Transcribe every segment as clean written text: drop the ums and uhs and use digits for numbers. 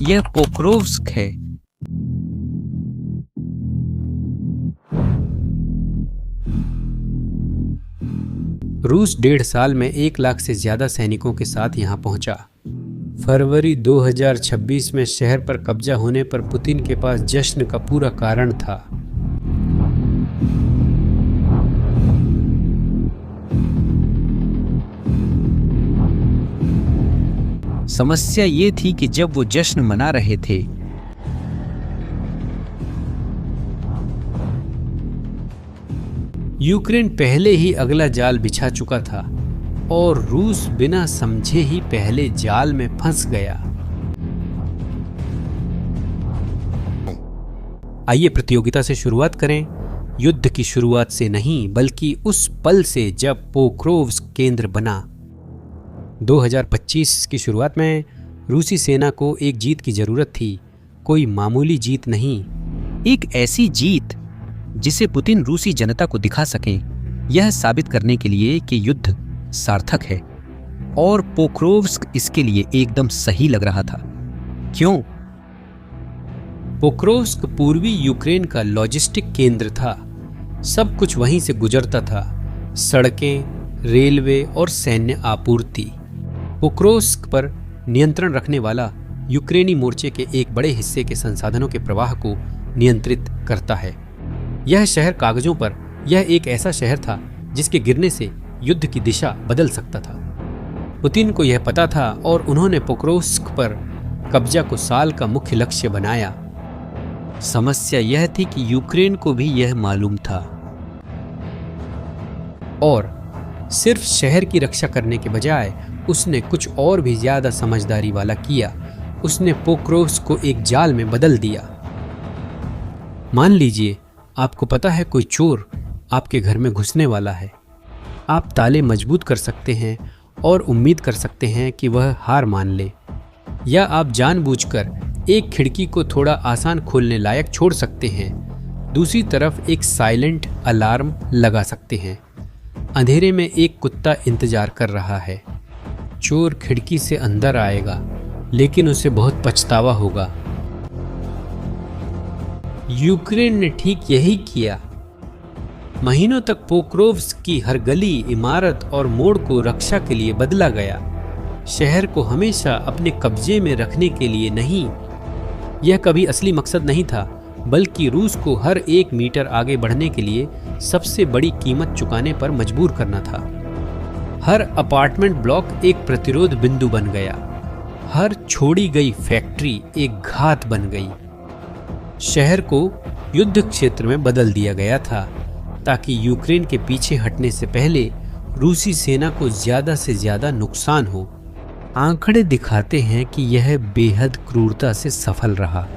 यह पोक्रोव्स्क है। रूस 1.5 साल में 1 लाख से ज्यादा सैनिकों के साथ यहां पहुंचा। फरवरी 2026 में शहर पर कब्जा होने पर पुतिन के पास जश्न का पूरा कारण था। समस्या ये थी कि जब वो जश्न मना रहे थे, यूक्रेन पहले ही अगला जाल बिछा चुका था और रूस बिना समझे ही पहले जाल में फंस गया। आइए प्रतियोगिता से शुरुआत करें। युद्ध की शुरुआत से नहीं, बल्कि उस पल से जब पोक्रोव्स्क केंद्र बना। 2025 की शुरुआत में रूसी सेना को एक जीत की जरूरत थी, कोई मामूली जीत नहीं। एक ऐसी जीत जिसे पुतिन रूसी जनता को दिखा सकें, यह साबित करने के लिए कि युद्ध सार्थक है। और पोक्रोव्स्क इसके लिए एकदम सही लग रहा था। क्यों? पोक्रोव्स्क पूर्वी यूक्रेन का लॉजिस्टिक केंद्र था। सब कुछ वहीं से गुजरता था, सड़कें, रेलवे और सैन्य आपूर्ति। पोक्रोव्स्क पर नियंत्रण रखने वाला यूक्रेनी मोर्चे के एक बड़े हिस्से के संसाधनों के प्रवाह को नियंत्रित करता है। यह शहर कागजों पर यह एक ऐसा शहर था जिसके गिरने से युद्ध की दिशा बदल सकता था। पुतिन को यह पता था और उन्होंने पोक्रोव्स्क पर कब्जा को साल का मुख्य लक्ष्य बनाया। समस्या यह थी कि यूक्रेन को भी यह मालूम था और सिर्फ शहर की रक्षा करने के बजाय उसने कुछ और भी ज्यादा समझदारी वाला किया। उसने पोक्रोव्स्क को एक जाल में बदल दिया। मान लीजिए आपको पता है कोई चोर आपके घर में घुसने वाला है। आप ताले मजबूत कर सकते हैं और उम्मीद कर सकते हैं कि वह हार मान ले, या आप जानबूझकर एक खिड़की को थोड़ा आसान खोलने लायक छोड़ सकते हैं। दूसरी तरफ एक साइलेंट अलार्म लगा सकते हैं। अंधेरे में एक कुत्ता इंतजार कर रहा है। चोर खिड़की से अंदर आएगा, लेकिन उसे बहुत पछतावा होगा। यूक्रेन ने ठीक यही किया। महीनों तक पोक्रोव्स्क की हर गली, इमारत और मोड़ को रक्षा के लिए बदला गया। शहर को हमेशा अपने कब्जे में रखने के लिए नहीं। यह कभी असली मकसद नहीं था, बल्कि रूस को हर 1 मीटर आगे बढ़ने के लिए सबसे बड़ी कीमत चुकाने पर मजबूर करना था। हर अपार्टमेंट ब्लॉक एक प्रतिरोध बिंदु बन गया। हर छोड़ी गई फैक्ट्री एक घात बन गई। शहर को युद्ध क्षेत्र में बदल दिया गया था ताकि यूक्रेन के पीछे हटने से पहले रूसी सेना को ज्यादा से ज्यादा नुकसान हो। आंकड़े दिखाते हैं कि यह बेहद क्रूरता से सफल रहा।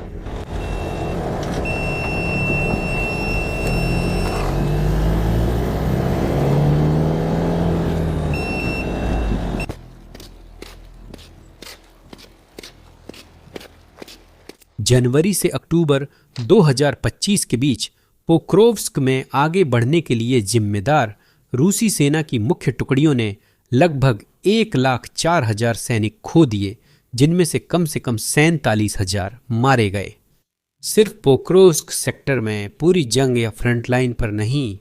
जनवरी से अक्टूबर 2025 के बीच पोक्रोव्स्क में आगे बढ़ने के लिए जिम्मेदार रूसी सेना की मुख्य टुकड़ियों ने लगभग 1,04,000 सैनिक खो दिए, जिनमें से कम 47,000 मारे गए। सिर्फ पोक्रोव्स्क सेक्टर में, पूरी जंग या फ्रंटलाइन पर नहीं।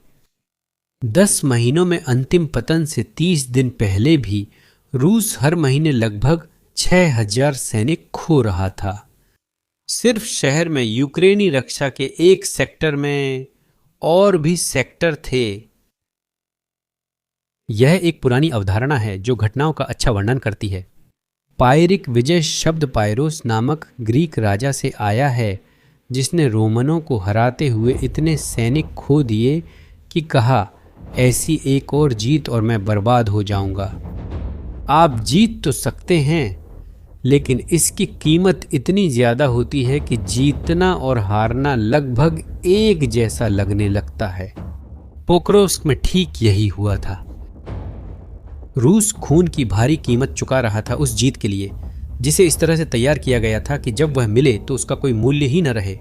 10 महीनों में अंतिम पतन से 30 दिन पहले भी रूस हर महीने लगभग 6,000 सैनिक खो रहा था। सिर्फ शहर में यूक्रेनी रक्षा के एक सेक्टर में और भी सेक्टर थे। यह एक पुरानी अवधारणा है जो घटनाओं का अच्छा वर्णन करती है। पायरिक विजय शब्द पायरोस नामक ग्रीक राजा से आया है, जिसने रोमनों को हराते हुए इतने सैनिक खो दिए कि कहा, ऐसी एक और जीत और मैं बर्बाद हो जाऊंगा। आप जीत तो सकते हैं, लेकिन इसकी कीमत इतनी ज्यादा होती है कि जीतना और हारना लगभग एक जैसा लगने लगता है। पोक्रोव्स्क में ठीक यही हुआ था। रूस खून की भारी कीमत चुका रहा था उस जीत के लिए, जिसे इस तरह से तैयार किया गया था कि जब वह मिले तो उसका कोई मूल्य ही न रहे।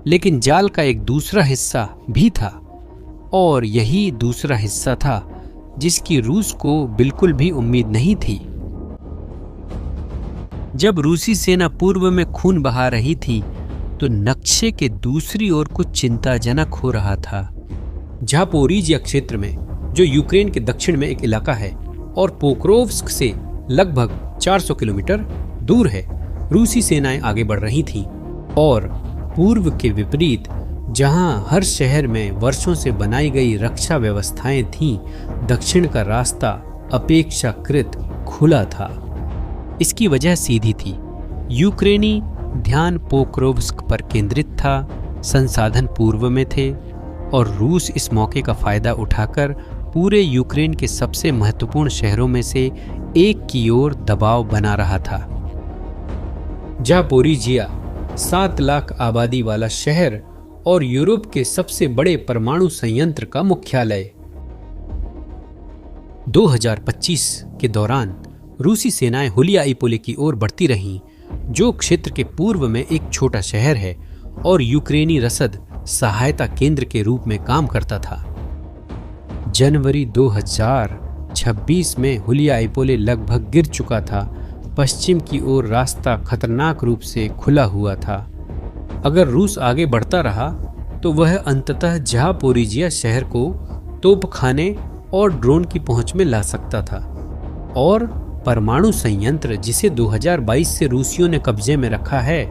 लेकिन जाल का एक दूसरा हिस्सा भी था, और यही दूसरा हिस्सा था जिसकी रूस को बिल्कुल भी उम्मीद नहीं थी। जब रूसी सेना पूर्व में खून बहा रही थी तो नक्शे के दूसरी ओर कुछ चिंताजनक हो रहा था। झापोरिजिया क्षेत्र में, जो यूक्रेन के दक्षिण में एक इलाका है और पोक्रोव्स्क से लगभग 400 किलोमीटर दूर है, रूसी सेनाएं आगे बढ़ रही थीं और पूर्व के विपरीत, जहां हर शहर में वर्षों से बनाई गई रक्षा व्यवस्थाएं थीं, दक्षिण का रास्ता अपेक्षाकृत खुला था। इसकी वजह सीधी थी। यूक्रेनी ध्यान पोक्रोव्स्क पर केंद्रित था, संसाधन पूर्व में थे और रूस इस मौके का फायदा उठाकर पूरे यूक्रेन के सबसे महत्वपूर्ण शहरों में से एक की ओर दबाव बना रहा था। झापोरिजिया 7 लाख आबादी वाला शहर और यूरोप के सबसे बड़े परमाणु संयंत्र का मुख्यालय। 2025 के दौरान रूसी सेनाएं हुलियाईपोले की ओर बढ़ती रहीं, जो क्षेत्र के पूर्व में एक छोटा शहर है और यूक्रेनी रसद सहायता केंद्र के रूप में काम करता था। जनवरी 2026 में हुलियाईपोले लगभग गिर चुका था। पश्चिम की ओर रास्ता खतरनाक रूप से खुला हुआ था। अगर रूस आगे बढ़ता रहा तो वह अंततः झापोरिजिया शहर को तोपखाने और ड्रोन की पहुंच में ला सकता था और परमाणु संयंत्र, जिसे 2022 से रूसियों ने कब्जे में रखा है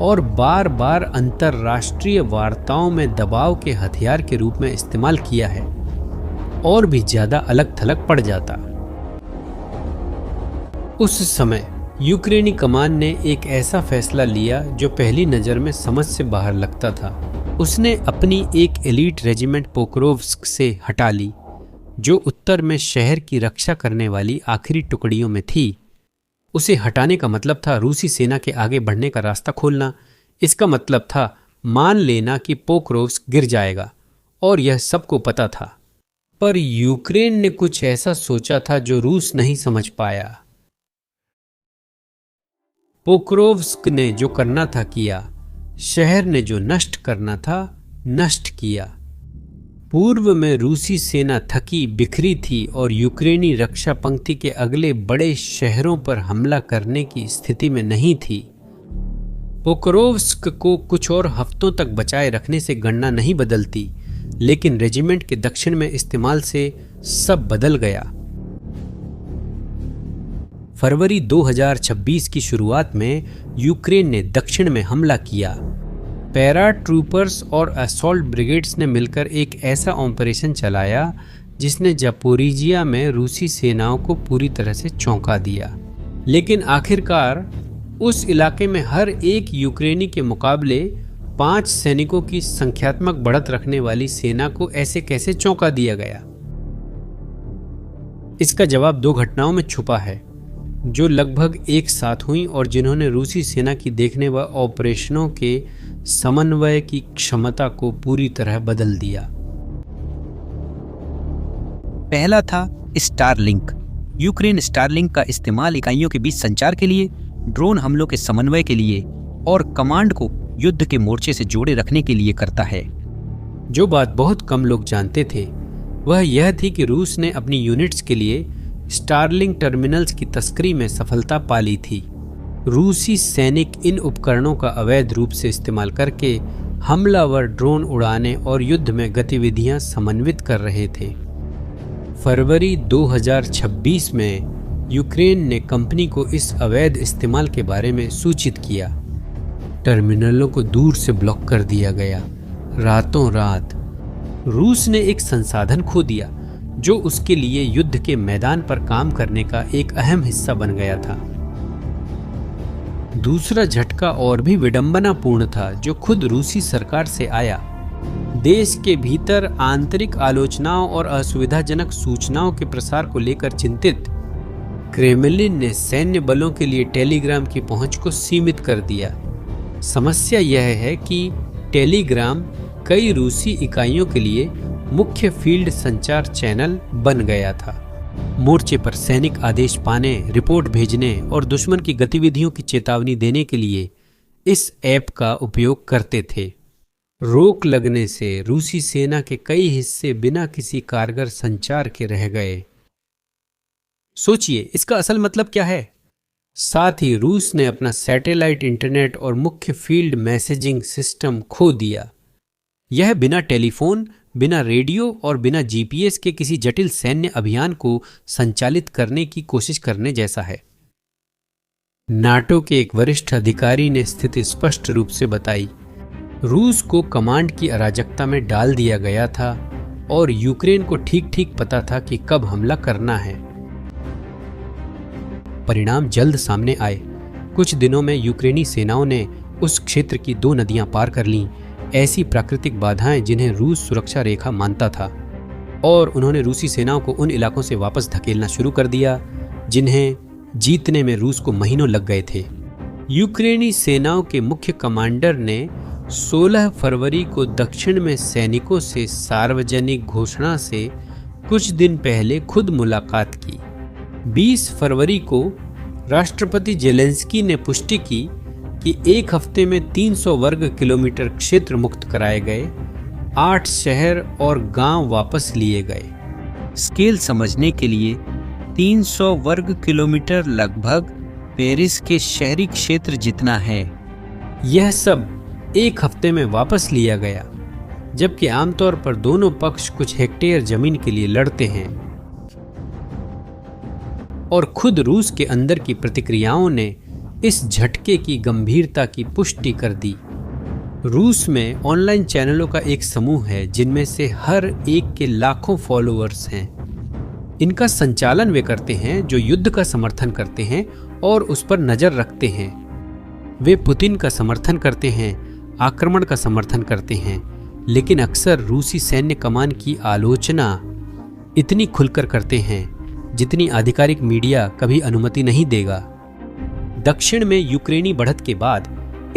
और बार बार अंतर्राष्ट्रीय वार्ताओं में दबाव के हथियार के रूप में इस्तेमाल किया है, और भी ज्यादा अलग थलग पड़ जाता। उस समय यूक्रेनी कमान ने एक ऐसा फैसला लिया जो पहली नजर में समझ से बाहर लगता था। उसने अपनी एक एलीट रेजिमेंट पोक्रोव्स्क से हटा ली, जो उत्तर में शहर की रक्षा करने वाली आखिरी टुकड़ियों में थी। उसे हटाने का मतलब था रूसी सेना के आगे बढ़ने का रास्ता खोलना। इसका मतलब था मान लेना कि पोक्रोव्स्क गिर जाएगा, और यह सबको पता था। पर यूक्रेन ने कुछ ऐसा सोचा था जो रूस नहीं समझ पाया। पोक्रोव्स्क ने जो करना था किया, शहर ने जो नष्ट करना था नष्ट किया। पूर्व में रूसी सेना थकी बिखरी थी और यूक्रेनी रक्षा पंक्ति के अगले बड़े शहरों पर हमला करने की स्थिति में नहीं थी। पोक्रोव्स्क को कुछ और हफ्तों तक बचाए रखने से गणना नहीं बदलती, लेकिन रेजिमेंट के दक्षिण में इस्तेमाल से सब बदल गया। फरवरी 2026 की शुरुआत में यूक्रेन ने दक्षिण में हमला किया। पैरा ट्रूपर्स और असॉल्ट ब्रिगेड्स ने मिलकर एक ऐसा ऑपरेशन चलाया जिसने जापोरिजिया में रूसी सेनाओं को पूरी तरह से चौंका दिया। लेकिन आखिरकार उस इलाके में हर एक यूक्रेनी के मुकाबले 5 सैनिकों की संख्यात्मक बढ़त रखने वाली सेना को ऐसे कैसे चौंका दिया गया? इसका जवाब 2 घटनाओं में छुपा है, जो लगभग एक साथ हुई और जिन्होंने रूसी सेना की देखने व ऑपरेशनों के समन्वय की क्षमता को पूरी तरह बदल दिया। पहला था स्टारलिंक। यूक्रेन स्टारलिंक का इस्तेमाल इकाइयों के बीच संचार के लिए, ड्रोन हमलों के समन्वय के लिए और कमांड को युद्ध के मोर्चे से जोड़े रखने के लिए करता है। जो बात बहुत कम लोग जानते थे वह यह थी कि रूस ने अपनी यूनिट्स के लिए स्टारलिंक टर्मिनल्स की तस्करी में सफलता पा ली थी। रूसी सैनिक इन उपकरणों का अवैध रूप से इस्तेमाल करके हमलावर ड्रोन उड़ाने और युद्ध में गतिविधियां समन्वित कर रहे थे। फरवरी 2026 में यूक्रेन ने कंपनी को इस अवैध इस्तेमाल के बारे में सूचित किया। टर्मिनलों को दूर से ब्लॉक कर दिया गया। रातों रात रूस ने एक संसाधन खो दिया जो उसके लिए युद्ध के मैदान पर काम करने का एक अहम हिस्सा बन गया था। दूसरा झटका और भी विडंबनापूर्ण था, जो खुद रूसी सरकार से आया। देश के भीतर आंतरिक आलोचनाओं और असुविधाजनक सूचनाओं के प्रसार को लेकर चिंतित क्रेमलिन ने सैन्य बलों के लिए टेलीग्राम की पहुंच को सीमित कर दिया। समस्या यह है कि टेलीग्राम कई रूसी इकाइयों के लिए मुख्य फील्ड संचार चैनल बन गया था। मोर्चे पर सैनिक आदेश पाने, रिपोर्ट भेजने और दुश्मन की गतिविधियों की चेतावनी देने के लिए इस ऐप का उपयोग करते थे। रोक लगने से रूसी सेना के कई हिस्से बिना किसी कारगर संचार के रह गए। सोचिए, इसका असल मतलब क्या है? साथ ही रूस ने अपना सैटेलाइट इंटरनेट और मुख्य फील्ड मैसेजिंग सिस्टम खो दिया। यह बिना टेलीफोन, बिना रेडियो और बिना जीपीएस के किसी जटिल सैन्य अभियान को संचालित करने की कोशिश करने जैसा है। नाटो के एक वरिष्ठ अधिकारी ने स्थिति स्पष्ट रूप से बताई। रूस को कमांड की अराजकता में डाल दिया गया था और यूक्रेन को ठीक ठीक पता था कि कब हमला करना है। परिणाम जल्द सामने आए। कुछ दिनों में यूक्रेनी सेनाओं ने उस क्षेत्र की 2 नदियां पार कर लीं, ऐसी प्राकृतिक बाधाएं जिन्हें रूस सुरक्षा रेखा मानता था, और उन्होंने रूसी सेनाओं को उन इलाकों से वापस धकेलना शुरू कर दिया जिन्हें जीतने में रूस को महीनों लग गए थे। यूक्रेनी सेनाओं के मुख्य कमांडर ने 16 फरवरी को दक्षिण में सैनिकों से सार्वजनिक घोषणा से कुछ दिन पहले खुद मुलाकात की। 20 फरवरी को राष्ट्रपति जेलेंस्की ने पुष्टि की कि एक हफ्ते में 300 वर्ग किलोमीटर क्षेत्र मुक्त कराए गए, 8 शहर और गांव वापस लिए गए। स्केल समझने के लिए 300 वर्ग किलोमीटर लगभग पेरिस के शहरी क्षेत्र जितना है। यह सब एक हफ्ते में वापस लिया गया, जबकि आमतौर पर दोनों पक्ष कुछ हेक्टेयर जमीन के लिए लड़ते हैं। और खुद रूस के अंदर की प्रतिक्रियाओं ने इस झटके की गंभीरता की पुष्टि कर दी। रूस में ऑनलाइन चैनलों का एक समूह है जिनमें से हर एक के लाखों फॉलोअर्स हैं। इनका संचालन वे करते हैं जो युद्ध का समर्थन करते हैं और उस पर नजर रखते हैं। वे पुतिन का समर्थन करते हैं, आक्रमण का समर्थन करते हैं, लेकिन अक्सर रूसी सैन्य कमान की आलोचना इतनी खुलकर करते हैं जितनी आधिकारिक मीडिया कभी अनुमति नहीं देगा। दक्षिण में यूक्रेनी बढ़त के बाद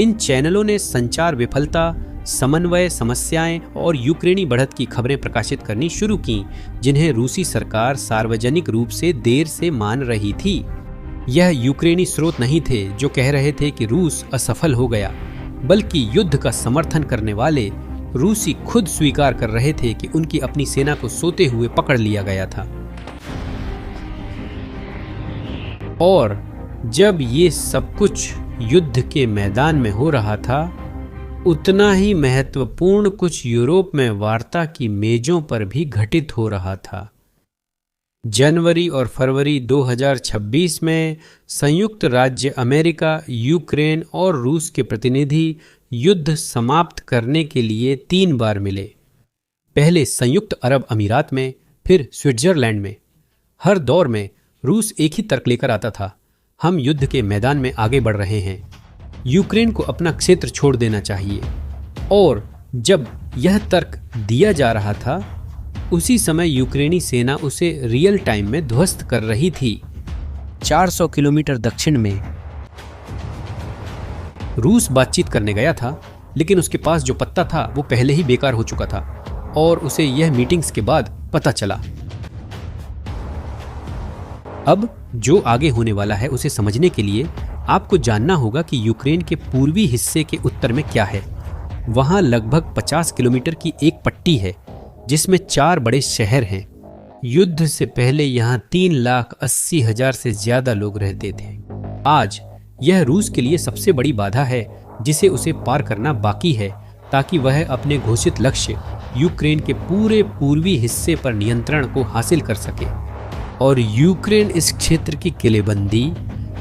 इन चैनलों ने संचार विफलता, समन्वय समस्याएं और यूक्रेनी बढ़त की खबरें प्रकाशित करनी शुरू की, जिन्हें रूसी सरकार सार्वजनिक रूप से देर से मान रही थी। यह यूक्रेनी स्रोत नहीं थे जो कह रहे थे कि रूस असफल हो गया, बल्कि युद्ध का समर्थन करने वाले रूसी खुद स्वीकार कर रहे थे कि उनकी अपनी सेना को सोते हुए पकड़ लिया गया था। और जब ये सब कुछ युद्ध के मैदान में हो रहा था, उतना ही महत्वपूर्ण कुछ यूरोप में वार्ता की मेजों पर भी घटित हो रहा था। जनवरी और फरवरी 2026 में संयुक्त राज्य अमेरिका, यूक्रेन और रूस के प्रतिनिधि युद्ध समाप्त करने के लिए 3 बार मिले। पहले संयुक्त अरब अमीरात में, फिर स्विट्जरलैंड में। हर दौर में रूस एक ही तर्क लेकर आता था, हम युद्ध के मैदान में आगे बढ़ रहे हैं, यूक्रेन को अपना क्षेत्र छोड़ देना चाहिए। और जब यह तर्क दिया जा रहा था, उसी समय यूक्रेनी सेना उसे रियल टाइम में ध्वस्त कर रही थी। 400 किलोमीटर दक्षिण में रूस बातचीत करने गया था, लेकिन उसके पास जो पत्ता था वो पहले ही बेकार हो चुका था और उसे यह मीटिंग्स के बाद पता चला। अब जो आगे होने वाला है उसे समझने के लिए आपको जानना होगा कि यूक्रेन के पूर्वी हिस्से के उत्तर में क्या है। वहां लगभग 50 किलोमीटर की एक पट्टी है जिसमें 4 बड़े शहर हैं। युद्ध से पहले यहां 3,80,000 से ज्यादा लोग रहते थे। आज यह रूस के लिए सबसे बड़ी बाधा है जिसे उसे पार करना बाकी है, ताकि वह अपने घोषित लक्ष्य यूक्रेन के पूरे पूर्वी हिस्से पर नियंत्रण को हासिल कर सके। और यूक्रेन इस क्षेत्र की किलेबंदी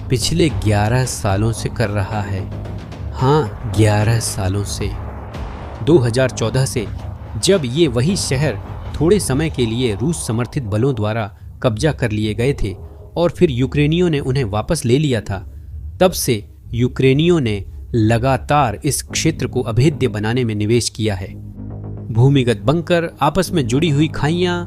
पिछले 11 सालों से कर रहा है। हाँ, 11 सालों से। 2014 से, जब ये वही शहर थोड़े समय के लिए रूस समर्थित बलों द्वारा कब्जा कर लिए गए थे और फिर यूक्रेनियों ने उन्हें वापस ले लिया था, तब से यूक्रेनियों ने लगातार इस क्षेत्र को अभेद्य बनाने में निवेश किया है। भूमिगत बंकर, आपस में जुड़ी हुई खाइयां,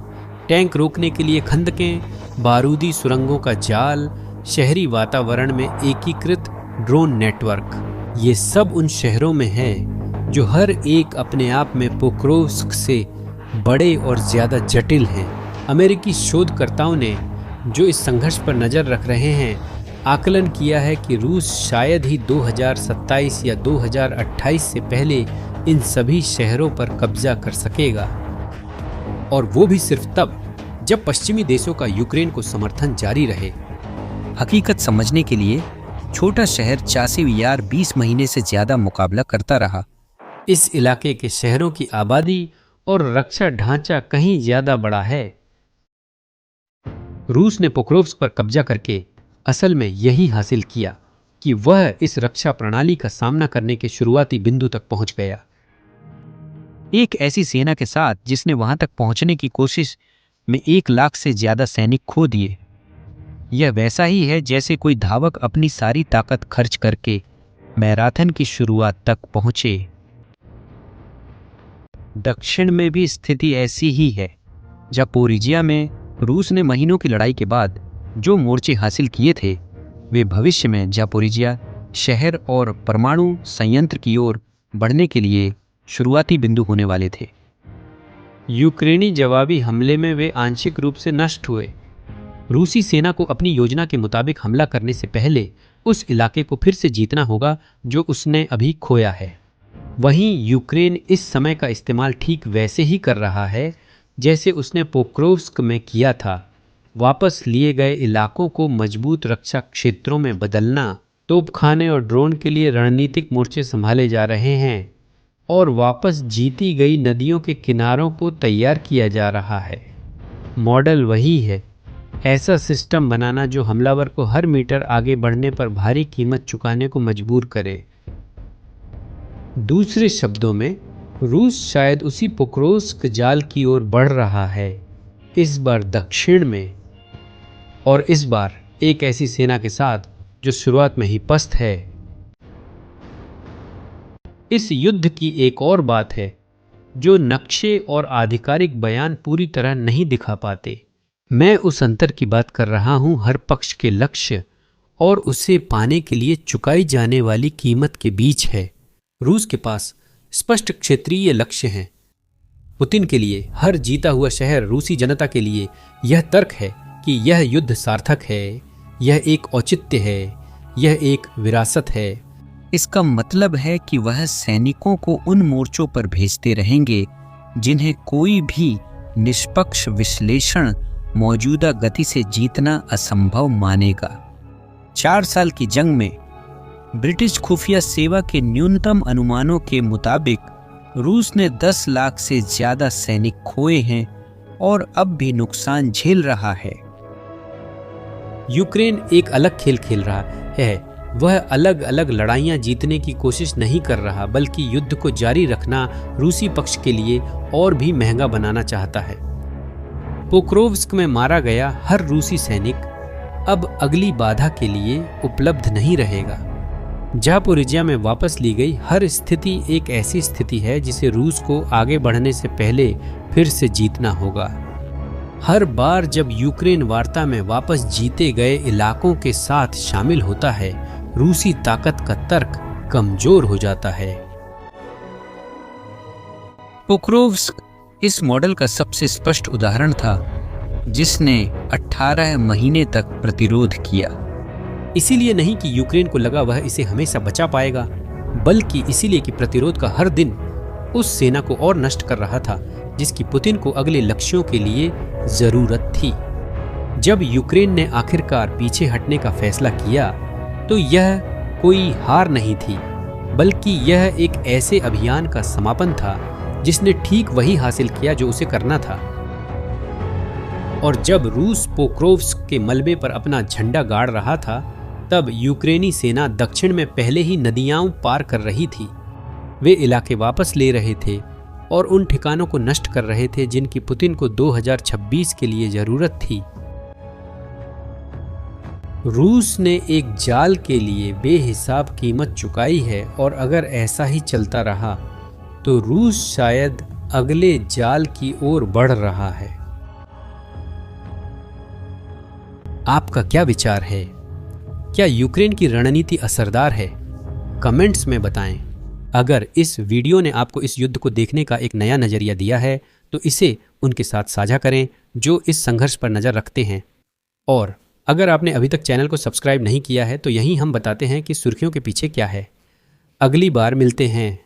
टैंक रोकने के लिए खंदकें, बारूदी सुरंगों का जाल, शहरी वातावरण में एकीकृत ड्रोन नेटवर्क, ये सब उन शहरों में है जो हर एक अपने आप में पोक्रोव्स्क से बड़े और ज्यादा जटिल हैं। अमेरिकी शोधकर्ताओं ने, जो इस संघर्ष पर नजर रख रहे हैं, आकलन किया है कि रूस शायद ही 2027 या 2028 से पहले इन सभी शहरों पर कब्जा कर सकेगा, और वो भी सिर्फ तब जब पश्चिमी देशों का यूक्रेन को समर्थन जारी रहे। हकीकत समझने के लिए छोटा शहर चासिव यार 20 महीने से ज्यादा मुकाबला करता रहा। इस इलाके के शहरों की आबादी और रक्षा ढांचा कहीं ज्यादा बड़ा है। रूस ने पोक्रोव्स्क पर कब्जा करके असल में यही हासिल किया कि वह इस रक्षा प्रणाली का सामना करने के शुरुआती बिंदु तक पहुंच गया। एक ऐसी सेना के साथ जिसने वहां तक पहुंचने की कोशिश में 1 लाख से ज्यादा सैनिक खो दिए। यह वैसा ही है जैसे कोई धावक अपनी सारी ताकत खर्च करके मैराथन की शुरुआत तक पहुंचे। दक्षिण में भी स्थिति ऐसी ही है। जापोरिजिया में रूस ने महीनों की लड़ाई के बाद जो मोर्चे हासिल किए थे, वे भविष्य में जापोरिजिया शहर और परमाणु संयंत्र की ओर बढ़ने के लिए शुरुआती बिंदु होने वाले थे। यूक्रेनी जवाबी हमले में वे आंशिक रूप से नष्ट हुए। रूसी सेना को अपनी योजना के मुताबिक हमला करने से पहले उस इलाके को फिर से जीतना होगा जो उसने अभी खोया है। वहीं यूक्रेन इस समय का इस्तेमाल ठीक वैसे ही कर रहा है जैसे उसने पोक्रोव्स्क में किया था। वापस लिए गए इलाकों को मजबूत रक्षा क्षेत्रों में बदलना, तोपखाने और ड्रोन के लिए रणनीतिक मोर्चे संभाले जा रहे हैं और वापस जीती गई नदियों के किनारों को तैयार किया जा रहा है। मॉडल वही है, ऐसा सिस्टम बनाना जो हमलावर को हर मीटर आगे बढ़ने पर भारी कीमत चुकाने को मजबूर करे। दूसरे शब्दों में, रूस शायद उसी पोक्रोव्स्क जाल की ओर बढ़ रहा है, इस बार दक्षिण में, और इस बार एक ऐसी सेना के साथ जो शुरुआत में ही पस्त है। इस युद्ध की एक और बात है जो नक्शे और आधिकारिक बयान पूरी तरह नहीं दिखा पाते। मैं उस अंतर की बात कर रहा हूं हर पक्ष के लक्ष्य और उसे पाने के लिए चुकाई जाने वाली कीमत के बीच है। रूस के पास स्पष्ट क्षेत्रीय लक्ष्य हैं। पुतिन के लिए हर जीता हुआ शहर रूसी जनता के लिए यह तर्क है कि यह युद्ध सार्थक है, यह एक औचित्य है, यह एक विरासत है। इसका मतलब है कि वह सैनिकों को उन मोर्चों पर भेजते रहेंगे जिन्हें कोई भी निष्पक्ष विश्लेषण मौजूदा गति से जीतना असंभव मानेगा। 4 साल की जंग में ब्रिटिश खुफिया सेवा के न्यूनतम अनुमानों के मुताबिक रूस ने 10 लाख से ज्यादा सैनिक खोए हैं और अब भी नुकसान झेल रहा है। यूक्रेन एक अलग खेल खेल रहा है। वह अलग अलग लड़ाइयां जीतने की कोशिश नहीं कर रहा, बल्कि युद्ध को जारी रखना रूसी पक्ष के लिए और भी महंगा बनाना चाहता है। पोक्रोव्स्क में मारा गया हर रूसी सैनिक अब अगली बाधा के लिए उपलब्ध नहीं रहेगा। जापोरिजिया में वापस ली गई हर स्थिति एक ऐसी स्थिति है जिसे रूस को आगे बढ़ने से पहले फिर से जीतना होगा। हर बार जब यूक्रेन वार्ता में वापस जीते गए इलाकों के साथ शामिल होता है, रूसी ताकत का तर्क कमजोर हो जाता है। पोक्रोव्स्क इस मॉडल का सबसे स्पष्ट उदाहरण था, जिसने 18 महीने तक प्रतिरोध किया। इसीलिए नहीं कि यूक्रेन को लगा वह इसे हमेशा बचा पाएगा, बल्कि इसीलिए कि प्रतिरोध का हर दिन उस सेना को और नष्ट कर रहा था जिसकी पुतिन को अगले लक्ष्यों के लिए जरूरत थी। जब यूक्रेन ने आखिरकार पीछे हटने का फैसला किया तो यह कोई हार नहीं थी, बल्कि यह एक ऐसे अभियान का समापन था जिसने ठीक वही हासिल किया जो उसे करना था। और जब रूस पोक्रोव्स्क के मलबे पर अपना झंडा गाड़ रहा था, तब यूक्रेनी सेना दक्षिण में पहले ही नदियां पार कर रही थी। वे इलाके वापस ले रहे थे और उन ठिकानों को नष्ट कर रहे थे जिनकी पुतिन को 2026 के लिए जरूरत थी। रूस ने एक जाल के लिए बेहिसाब कीमत चुकाई है और अगर ऐसा ही चलता रहा तो रूस शायद अगले जाल की ओर बढ़ रहा है। आपका क्या विचार है? क्या यूक्रेन की रणनीति असरदार है? कमेंट्स में बताएं। अगर इस वीडियो ने आपको इस युद्ध को देखने का एक नया नज़रिया दिया है तो इसे उनके साथ साझा करें जो इस संघर्ष पर नज़र रखते हैं। और अगर आपने अभी तक चैनल को सब्सक्राइब नहीं किया है तो यहीं हम बताते हैं कि सुर्खियों के पीछे क्या है। अगली बार मिलते हैं।